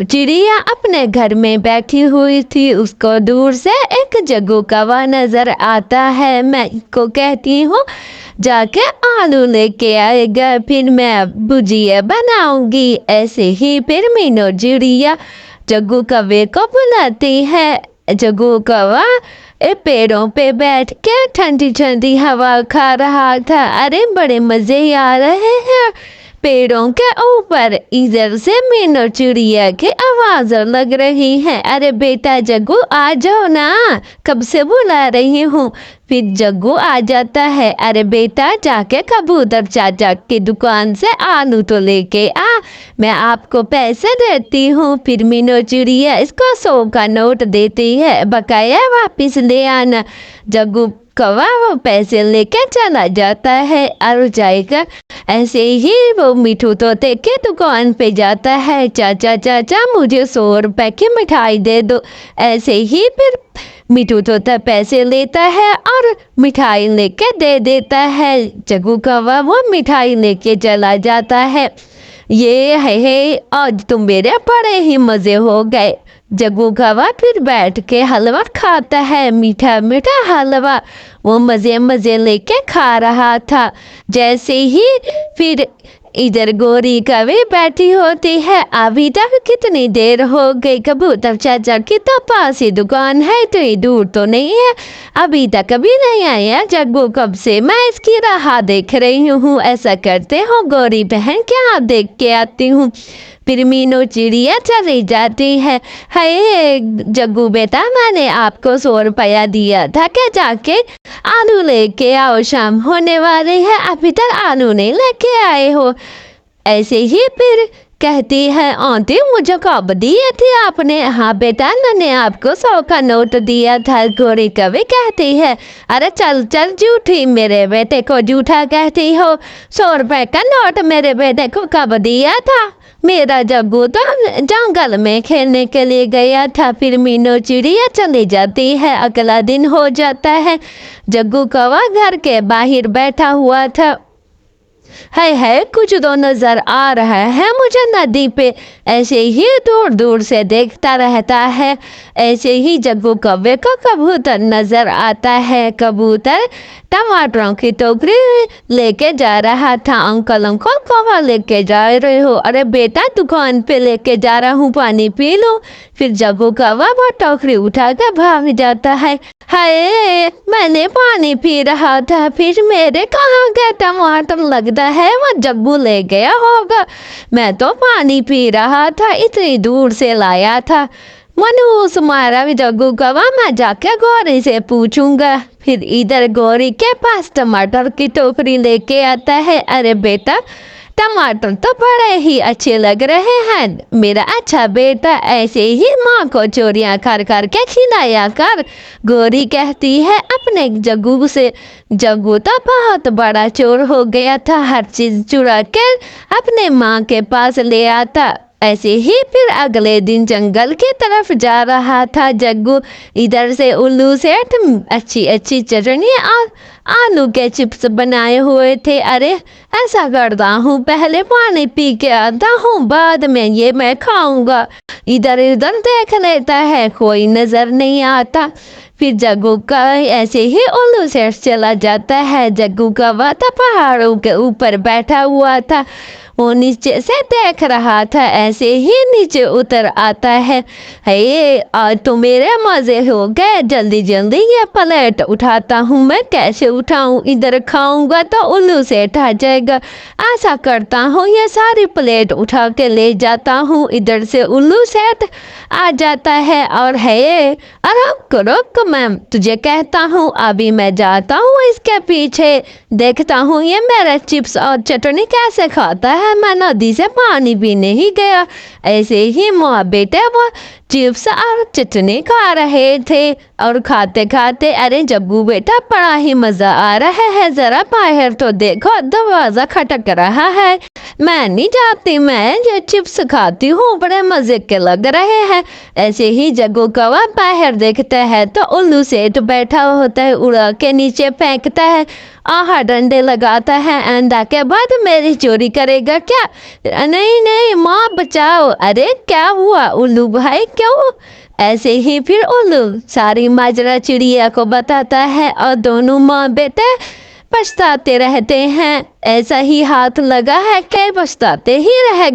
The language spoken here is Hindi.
चिड़िया अपने घर में बैठी हुई थी। उसको दूर से एक जग्गू कौवा नजर आता है। मैं को कहती हूँ जाके आलू लेके आएगा, फिर मैं भुजिया बनाऊंगी। ऐसे ही फिर मीनू चिड़िया जग्गू कौवे को बुलाती है। जग्गू कौवा पेड़ों पे बैठ के ठंडी ठंडी हवा खा रहा था। अरे बड़े मजे आ रहे हैं पेड़ों के ऊपर। इधर से मीनू चिड़िया की आवाज लग रही है, अरे बेटा जग्गू आ जाओ ना, कब से बुला रही हूँ। फिर जग्गू आ जाता है, अरे बेटा जाके कबूतर चाचा की दुकान से आलू तो लेके आ, मैं आपको पैसे देती हूँ। फिर मीनू चिड़िया इसको 100 का नोट देती है, बकाया वापिस ले आना। जग्गू कौवा वो पैसे लेके चला जाता है और जाएगा। ऐसे ही वो मिठू तोते के दुकान पे जाता है, चाचा चाचा मुझे 100 रुपए की मिठाई दे दो। ऐसे ही फिर मिठू तोता पैसे लेता है और मिठाई लेके दे देता है। जग्गू कौवा वो मिठाई लेके चला जाता है। ये है आज तुम मेरे बड़े ही मजे हो गए। जग्गू कौवा फिर बैठ के हलवा खाता है, मीठा मीठा हलवा वो मजे मजे लेके खा रहा था। जैसे ही फिर इधर गोरी कभी बैठी होती है, अभी तक कितनी देर हो गई, कबूतर चाचा की तो पास ही दुकान है, तो ये दूर तो नहीं है, अभी तक कभी नहीं आया जग्गू कब से मैं इसकी राह देख रही हूँ। ऐसा करते हो गोरी बहन क्या देख के आती हूँ। फिर मीनू चिड़िया चली जाती है। हे जग्गू बेटा मैंने आपको 100 रुपया दिया था क्या, जाके आलू लेके आओ, शाम होने वाली है अभी तक आलू नहीं लेके आए हो। ऐसे ही फिर कहती है आंटी मुझे कब दिए थे आपने। हाँ बेटा मैंने आपको 100 का नोट दिया था। गोरी कभी कहती है अरे चल चल झूठी, मेरे बेटे को झूठा कहती हो, 100 रुपए का नोट मेरे बेटे को कब दिया था। मेरा जग्गू तो जंगल में खेलने के लिए गया था। फिर मीनू चिड़िया चली जाती है। अगला दिन हो जाता है। जग्गू कौवा घर के बाहर बैठा हुआ था। है कुछ तो नजर आ रहा है मुझे नदी पे, ऐसे ही दूर दूर से देखता रहता है। ऐसे ही जग्गू कौवे को कबूतर नजर आता है। कबूतर टमाटरों की टोकरी लेके जा रहा था। अंकल कौवा लेके जा रहे हो। अरे बेटा दुकान पे लेके जा रहा हूँ, पानी पी लो। फिर जग्गू कौवा वो टोकरी उठा कर भाग जाता है। हाय मैंने पानी पी रहा था, फिर मेरे कहाँ गए टमाटर, लगता है वो जग्गू ले गया होगा। मैं तो पानी पी रहा था, इतनी दूर से लाया था। मनहूस मारा भी जग्गू कौवा, मैं जाके गौरी से पूछूंगा। फिर इधर गौरी के पास टमाटर की टोकरी लेके आता है। अरे बेटा टमाटर तो बड़े ही अच्छे लग रहे हैं, मेरा अच्छा बेटा ऐसे ही माँ को चोरियां कर कर के खिलाया कर। गौरी कहती है अपने जग्गू से। जग्गू तो बहुत बड़ा चोर हो गया था, हर चीज चुरा के अपने माँ के पास ले आता। ऐसे ही फिर अगले दिन जंगल की तरफ जा रहा था जग्गू। इधर से उल्लू सेठ अच्छी अच्छी चटनी और आलू के चिप्स बनाए हुए थे। अरे ऐसा करता हूँ पहले पानी पी के आता हूँ, बाद में ये मैं खाऊंगा। इधर उधर देख लेता है, कोई नजर नहीं आता। फिर जग्गू का ऐसे ही उल्लू सेठ चला जाता है। जग्गू कौवा था पहाड़ों के ऊपर बैठा हुआ था, वो नीचे से देख रहा था। ऐसे ही नीचे उतर आता है। हे आज तो मेरे मजे हो गए, जल्दी जल्दी ये प्लेट उठाता हूँ। मैं कैसे उठाऊँ, इधर खाऊंगा तो उल्लू सेठ आ जाएगा। ऐसा करता हूँ ये सारी प्लेट उठा के ले जाता हूँ। इधर से उल्लू सेठ आ जाता है और है रुक रुक मैं तुझे कहता हूँ, अभी मैं जाता हूँ इसके पीछे, देखता हूँ ये मेरा चिप्स और चटनी कैसे खाता है। मैं नदी से पानी पीने ही गया। ऐसे ही माँ बेटे वो चिप्स और चटनी खा रहे थे और खाते खाते अरे जग्गू बेटा बड़ा ही मजा आ रहा है, जरा बाहर तो देखो, दरवाजा खटक रहा है। मैं नहीं जाती, मैं ये चिप्स खाती हूँ, बड़े मजे के लग रहे हैं। ऐसे ही जग्गू कौवा बाहर देखता है तो उल्लू सेठ बैठा होता है, उड़ा के नीचे फेंकता है। आहा डंडे लगाता है, अंडा के बाद मेरी चोरी करेगा क्या? नहीं नहीं माँ बचाओ। अरे क्या हुआ उल्लू भाई, क्यों? ऐसे ही फिर उल्लू सारी माजरा चिड़िया को बताता है और दोनों माँ बेटे पछताते रहते हैं। ऐसा ही हाथ लगा है कि पछताते ही रह